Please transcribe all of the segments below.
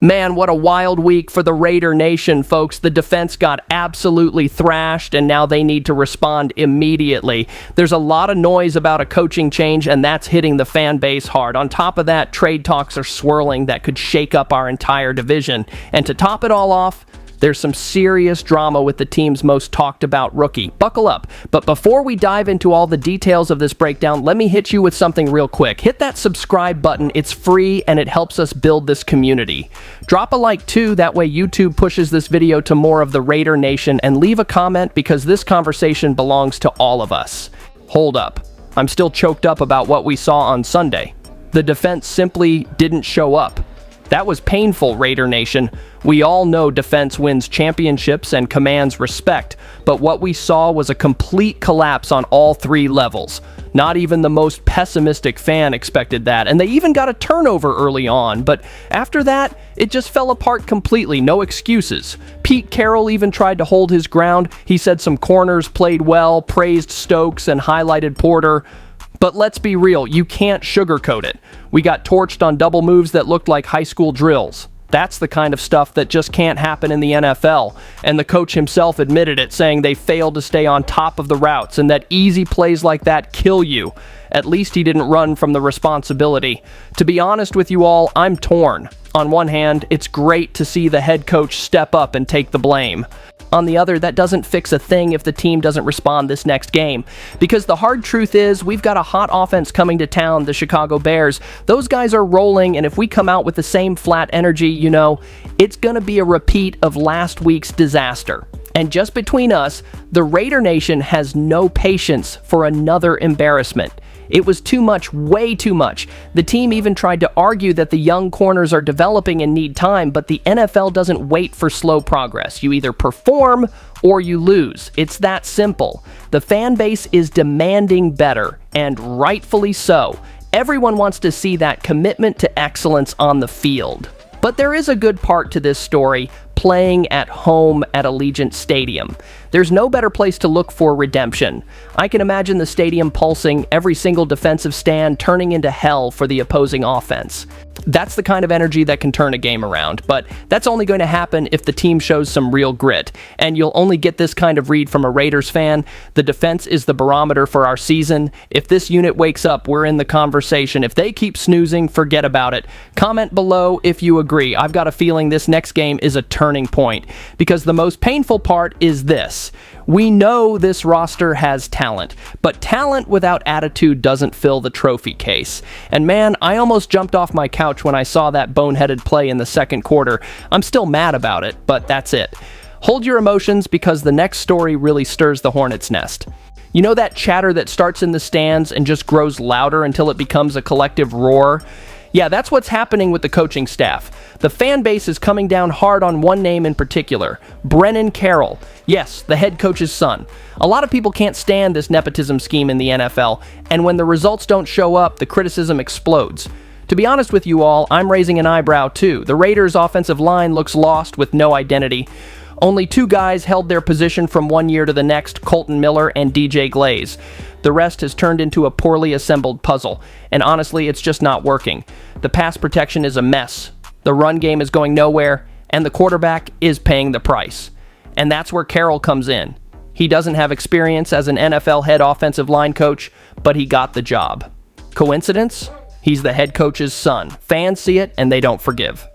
Man, what a wild week for the Raider Nation, folks. The defense got absolutely thrashed, and now they need to respond immediately. There's a lot of noise about a coaching change, and that's hitting the fan base hard. On top of that, trade talks are swirling that could shake up our entire division. And to top it all off, there's some serious drama with the team's most talked about rookie. Buckle up. But before we dive into all the details of this breakdown, let me hit you with something real quick. Hit that subscribe button. It's free and it helps us build this community. Drop a like too, that way YouTube pushes this video to more of the Raider Nation, and leave a comment because this conversation belongs to all of us. Hold up. I'm still choked up about what we saw on Sunday. The defense simply didn't show up. That was painful, Raider Nation. We all know defense wins championships and commands respect, but what we saw was a complete collapse on all three levels. Not even the most pessimistic fan expected that, and they even got a turnover early on, but after that, it just fell apart completely, no excuses. Pete Carroll even tried to hold his ground. He said some corners played well, praised Stokes, and highlighted Porter. But let's be real, you can't sugarcoat it. We got torched on double moves that looked like high school drills. That's the kind of stuff that just can't happen in the NFL. And the coach himself admitted it, saying they failed to stay on top of the routes and that easy plays like that kill you. At least he didn't run from the responsibility. To be honest with you all, I'm torn. On one hand, it's great to see the head coach step up and take the blame. On the other, that doesn't fix a thing if the team doesn't respond this next game. Because the hard truth is, we've got a hot offense coming to town, the Chicago Bears. Those guys are rolling, and if we come out with the same flat energy, it's going to be a repeat of last week's disaster. And just between us, the Raider Nation has no patience for another embarrassment. It was too much, way too much. The team even tried to argue that the young corners are developing and need time, but the NFL doesn't wait for slow progress. You either perform or you lose. It's that simple. The fan base is demanding better, and rightfully so. Everyone wants to see that commitment to excellence on the field. But there is a good part to this story: playing at home at Allegiant Stadium. There's no better place to look for redemption. I can imagine the stadium pulsing, every single defensive stand turning into hell for the opposing offense. That's the kind of energy that can turn a game around, but that's only going to happen if the team shows some real grit, and you'll only get this kind of read from a Raiders fan. The defense is the barometer for our season. If this unit wakes up, we're in the conversation. If they keep snoozing, forget about it. Comment below if you agree. I've got a feeling this next game is a turning point, because the most painful part is this. We know this roster has talent, but talent without attitude doesn't fill the trophy case. And man, I almost jumped off my couch when I saw that boneheaded play in the second quarter. I'm still mad about it, but that's it. Hold your emotions, because the next story really stirs the hornet's nest. You know that chatter that starts in the stands and just grows louder until it becomes a collective roar? Yeah, that's what's happening with the coaching staff. The fan base is coming down hard on one name in particular: Brennan Carroll. Yes, the head coach's son. A lot of people can't stand this nepotism scheme in the NFL, and when the results don't show up, the criticism explodes. To be honest with you all, I'm raising an eyebrow too. The Raiders' offensive line looks lost with no identity. Only two guys held their position from one year to the next: Colton Miller and DJ Glaze. The rest has turned into a poorly assembled puzzle, and honestly, it's just not working. The pass protection is a mess, the run game is going nowhere, and the quarterback is paying the price. And that's where Carroll comes in. He doesn't have experience as an NFL head offensive line coach, but he got the job. Coincidence? He's the head coach's son. Fans see it, and they don't forgive.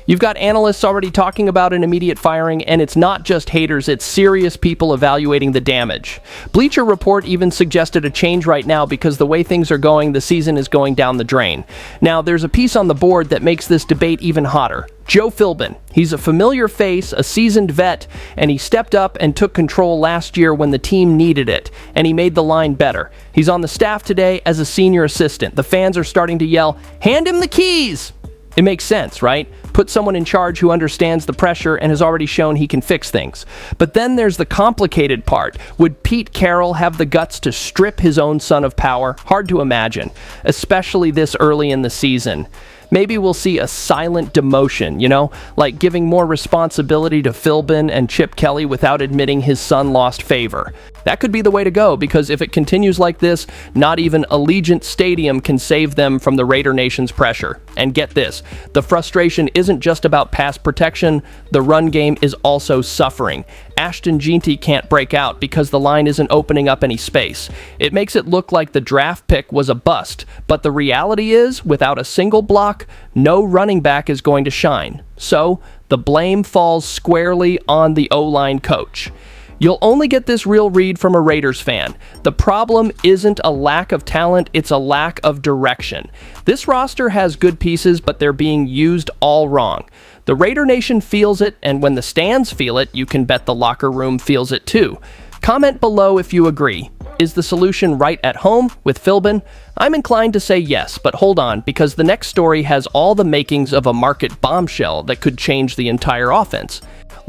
You've got analysts already talking about an immediate firing, and it's not just haters, it's serious people evaluating the damage. Bleacher Report even suggested a change right now because the way things are going, the season is going down the drain. Now, there's a piece on the board that makes this debate even hotter. Joe Philbin. He's a familiar face, a seasoned vet, and he stepped up and took control last year when the team needed it, and he made the line better. He's on the staff today as a senior assistant. The fans are starting to yell, "Hand him the keys!" It makes sense, right? Put someone in charge who understands the pressure and has already shown he can fix things. But then there's the complicated part. Would Pete Carroll have the guts to strip his own son of power? Hard to imagine, especially this early in the season. Maybe we'll see a silent demotion, like giving more responsibility to Philbin and Chip Kelly without admitting his son lost favor. That could be the way to go, because if it continues like this, not even Allegiant Stadium can save them from the Raider Nation's pressure. And get this, the frustration isn't just about pass protection, the run game is also suffering. Ashton Jeanty can't break out because the line isn't opening up any space. It makes it look like the draft pick was a bust, but the reality is, without a single block, no running back is going to shine. So, the blame falls squarely on the O-line coach. You'll only get this real read from a Raiders fan. The problem isn't a lack of talent, it's a lack of direction. This roster has good pieces, but they're being used all wrong. The Raider Nation feels it, and when the stands feel it, you can bet the locker room feels it too. Comment below if you agree. Is the solution right at home with Philbin? I'm inclined to say yes, but hold on, because the next story has all the makings of a market bombshell that could change the entire offense.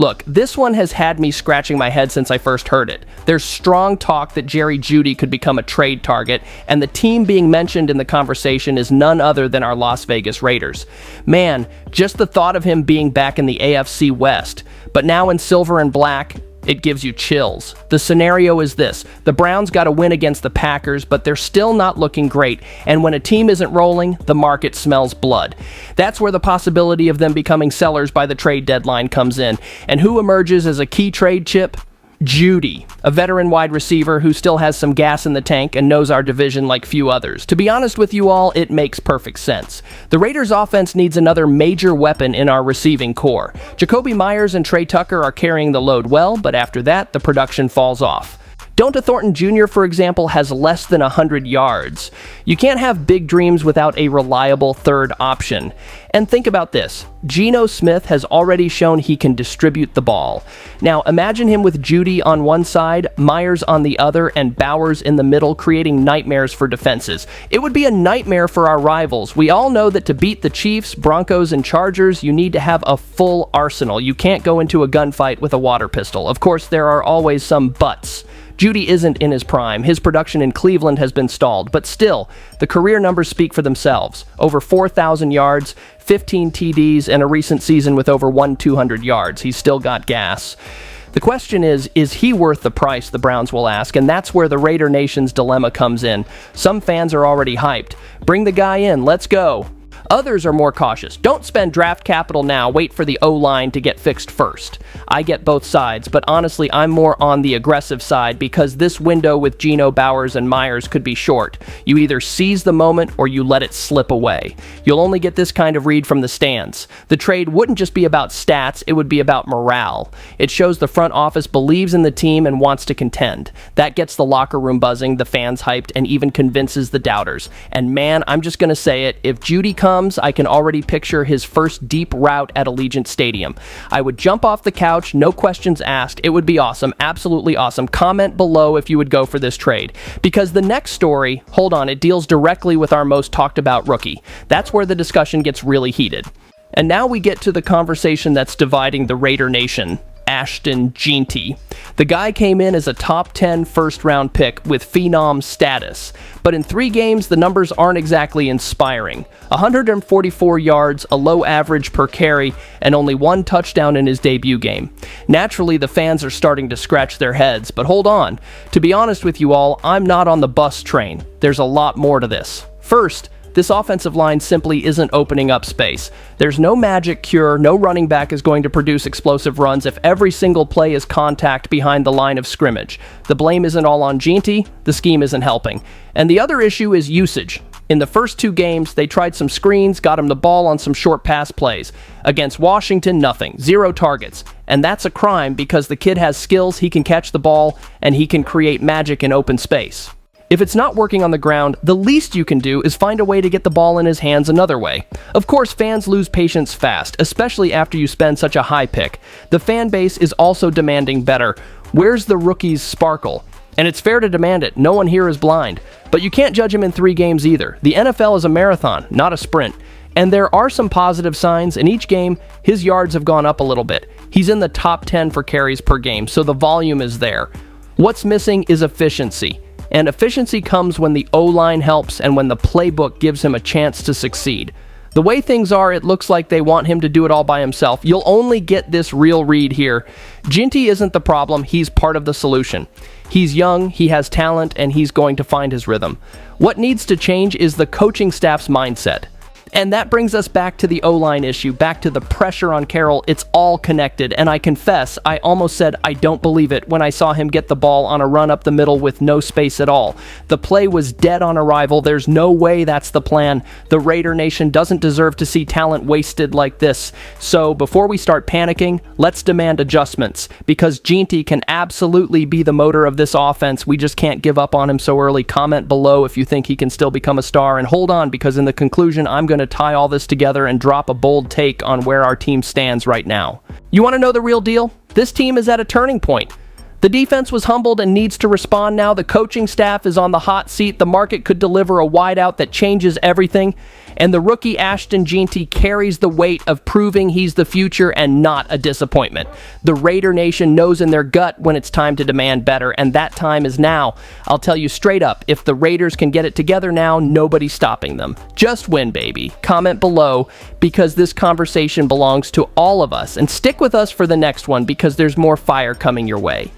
Look, this one has had me scratching my head since I first heard it. There's strong talk that Jerry Jeudy could become a trade target, and the team being mentioned in the conversation is none other than our Las Vegas Raiders. Man, just the thought of him being back in the AFC West, but now in silver and black, it gives you chills. The scenario is this: the Browns got a win against the Packers, but they're still not looking great, and when a team isn't rolling, the market smells blood. That's where the possibility of them becoming sellers by the trade deadline comes in. And who emerges as a key trade chip? Jeudy, a veteran wide receiver who still has some gas in the tank and knows our division like few others. To be honest with you all, it makes perfect sense. The Raiders offense needs another major weapon in our receiving core. Jacoby Myers and Trey Tucker are carrying the load well, but after that, the production falls off. Donta Thornton Jr., for example, has less than 100 yards. You can't have big dreams without a reliable third option. And think about this. Geno Smith has already shown he can distribute the ball. Now, imagine him with Jeudy on one side, Myers on the other, and Bowers in the middle, creating nightmares for defenses. It would be a nightmare for our rivals. We all know that to beat the Chiefs, Broncos, and Chargers, you need to have a full arsenal. You can't go into a gunfight with a water pistol. Of course, there are always some buts. Jeudy isn't in his prime. His production in Cleveland has been stalled, but still, the career numbers speak for themselves. Over 4,000 yards, 15 TDs, and a recent season with over 200 yards. He's still got gas. The question is he worth the price, the Browns will ask, and that's where the Raider Nation's dilemma comes in. Some fans are already hyped. Bring the guy in, let's go. Others are more cautious. Don't spend draft capital now, wait for the O-line to get fixed first. I get both sides, but honestly, I'm more on the aggressive side because this window with Geno, Bowers, and Myers could be short. You either seize the moment or you let it slip away. You'll only get this kind of read from the stands. The trade wouldn't just be about stats, it would be about morale. It shows the front office believes in the team and wants to contend. That gets the locker room buzzing, the fans hyped, and even convinces the doubters. And man, I'm just gonna say it, if Jeudy comes, I can already picture his first deep route at Allegiant Stadium. I would jump off the couch, no questions asked. It would be awesome, absolutely awesome. Comment below if you would go for this trade. Because the next story, hold on, it deals directly with our most talked about rookie. That's where the discussion gets really heated. And now we get to the conversation that's dividing the Raider Nation. Ashton Jeanty. The guy came in as a top 10 first-round pick with phenom status, but in 3 games, the numbers aren't exactly inspiring. 144 yards, a low average per carry, and only 1 touchdown in his debut game. Naturally, the fans are starting to scratch their heads, but hold on. To be honest with you all, I'm not on the bus train. There's a lot more to this. First, this offensive line simply isn't opening up space. There's no magic cure, no running back is going to produce explosive runs if every single play is contact behind the line of scrimmage. The blame isn't all on Jeanty, the scheme isn't helping. And the other issue is usage. In the first 2 games, they tried some screens, got him the ball on some short pass plays. Against Washington, nothing. 0 targets. And that's a crime because the kid has skills, he can catch the ball, and he can create magic in open space. If it's not working on the ground, the least you can do is find a way to get the ball in his hands another way. Of course, fans lose patience fast, especially after you spend such a high pick. The fan base is also demanding better. Where's the rookie's sparkle? And it's fair to demand it. No one here is blind. But you can't judge him in 3 games either. The NFL is a marathon, not a sprint. And there are some positive signs. In each game, his yards have gone up a little bit. He's in the top 10 for carries per game, so the volume is there. What's missing is efficiency. And efficiency comes when the O-line helps and when the playbook gives him a chance to succeed. The way things are, it looks like they want him to do it all by himself. You'll only get this real read here. Jeanty isn't the problem, he's part of the solution. He's young, he has talent, and he's going to find his rhythm. What needs to change is the coaching staff's mindset. And that brings us back to the O-line issue, back to the pressure on Carroll. It's all connected, and I confess, I almost said I don't believe it when I saw him get the ball on a run up the middle with no space at all. The play was dead on arrival. There's no way that's the plan. The Raider Nation doesn't deserve to see talent wasted like this. So before we start panicking, let's demand adjustments, because Ginty can absolutely be the motor of this offense. We just can't give up on him so early. Comment below if you think he can still become a star, and hold on, because in the conclusion, I'm going to tie all this together and drop a bold take on where our team stands right now. You want to know the real deal? This team is at a turning point. The defense was humbled and needs to respond now. The coaching staff is on the hot seat. The market could deliver a wideout that changes everything. And the rookie Ashton Ginty carries the weight of proving he's the future and not a disappointment. The Raider Nation knows in their gut when it's time to demand better, and that time is now. I'll tell you straight up, if the Raiders can get it together now, nobody's stopping them. Just win, baby. Comment below, because this conversation belongs to all of us. And stick with us for the next one, because there's more fire coming your way.